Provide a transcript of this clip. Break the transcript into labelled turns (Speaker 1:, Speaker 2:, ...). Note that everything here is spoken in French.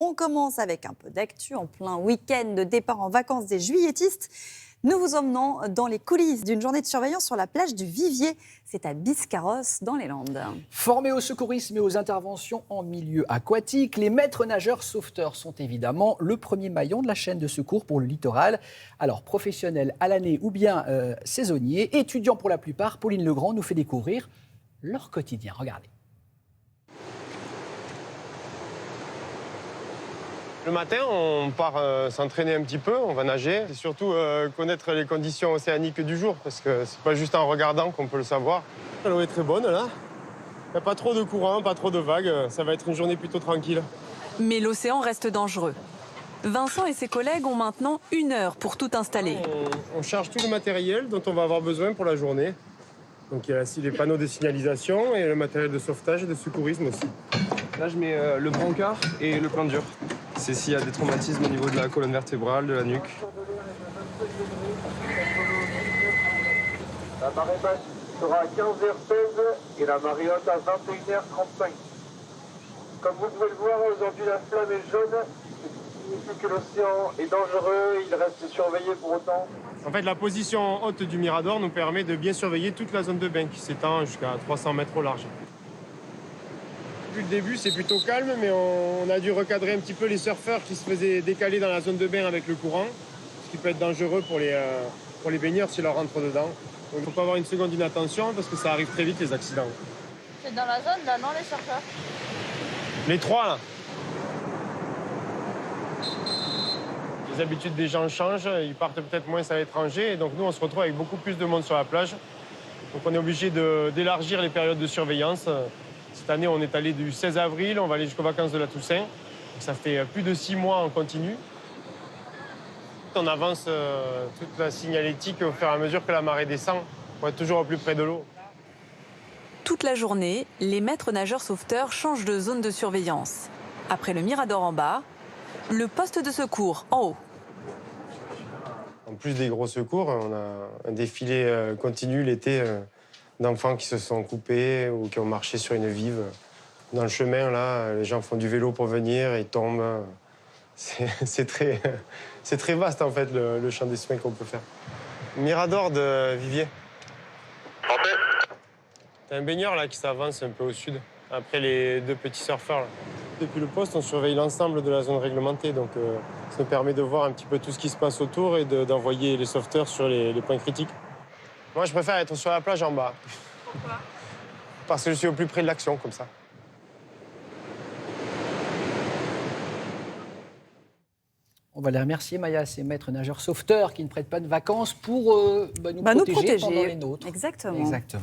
Speaker 1: On commence avec un peu d'actu en plein week-end de départ en vacances des juilletistes. Nous vous emmenons dans les coulisses d'une journée de surveillance sur la plage du Vivier. C'est à Biscarrosse, dans les Landes.
Speaker 2: Formés au secourisme et aux interventions en milieu aquatique, les maîtres nageurs sauveteurs sont évidemment le premier maillon de la chaîne de secours pour le littoral. Alors, professionnels à l'année ou bien saisonniers, étudiants pour la plupart, Pauline Legrand nous fait découvrir leur quotidien. Regardez.
Speaker 3: Le matin, on part s'entraîner un petit peu, on va nager. Et surtout connaître les conditions océaniques du jour, parce que c'est pas juste en regardant qu'on peut le savoir. L'eau est très bonne là. Il n'y a pas trop de courant, pas trop de vagues. Ça va être une journée plutôt tranquille.
Speaker 4: Mais l'océan reste dangereux. Vincent et ses collègues ont maintenant 1 heure pour tout installer.
Speaker 3: On charge tout le matériel dont on va avoir besoin pour la journée. Donc il y a les panneaux de signalisation et le matériel de sauvetage et de secourisme aussi.
Speaker 5: Là, je mets le brancard et le plan dur. C'est s'il y a des traumatismes au niveau de la colonne vertébrale, de la nuque.
Speaker 6: La marée basse sera à 15h16 et la marée haute à 21h35. Comme vous pouvez le voir, aujourd'hui la flamme est jaune, ce qui signifie que l'océan est dangereux, il reste surveillé pour autant.
Speaker 3: En fait, la position haute du Mirador nous permet de bien surveiller toute la zone de bain qui s'étend jusqu'à 300 mètres au large. Depuis le début, c'est plutôt calme, mais on a dû recadrer un petit peu les surfeurs qui se faisaient décaler dans la zone de bain avec le courant, ce qui peut être dangereux pour les baigneurs s'ils leur rentrent dedans. Donc il ne faut pas avoir une seconde d'inattention parce que ça arrive très vite les accidents.
Speaker 7: C'est dans la zone là, non, les surfeurs?
Speaker 3: Les trois là. Les habitudes des gens changent, ils partent peut-être moins à l'étranger et donc nous on se retrouve avec beaucoup plus de monde sur la plage. Donc on est obligé d'élargir les périodes de surveillance. Cette année, on est allé du 16 avril, on va aller jusqu'aux vacances de la Toussaint. Donc, ça fait plus de 6 mois en continu. On avance toute la signalétique au fur et à mesure que la marée descend pour être toujours au plus près de l'eau.
Speaker 4: Toute la journée, les maîtres nageurs sauveteurs changent de zone de surveillance. Après le Mirador en bas, le poste de secours en haut.
Speaker 3: En plus des gros secours, on a un défilé continu l'été d'enfants qui se sont coupés ou qui ont marché sur une vive. Dans le chemin, là, les gens font du vélo pour venir, ils tombent. C'est très vaste, en fait, le champ des soins qu'on peut faire. Mirador de Vivier. T'as un baigneur, là, qui s'avance un peu au sud, après les 2 petits surfeurs, là. Depuis le poste, on surveille l'ensemble de la zone réglementée, donc ça nous permet de voir un petit peu tout ce qui se passe autour et d'envoyer les sauveteurs sur les points critiques. Moi, je préfère être sur la plage en bas.
Speaker 7: Pourquoi?
Speaker 3: Parce que je suis au plus près de l'action, comme ça.
Speaker 2: On va les remercier, Maya, ces maîtres nageurs sauveteurs qui ne prêtent pas de vacances pour nous protéger pendant les nôtres.
Speaker 1: Exactement.
Speaker 2: Exactement.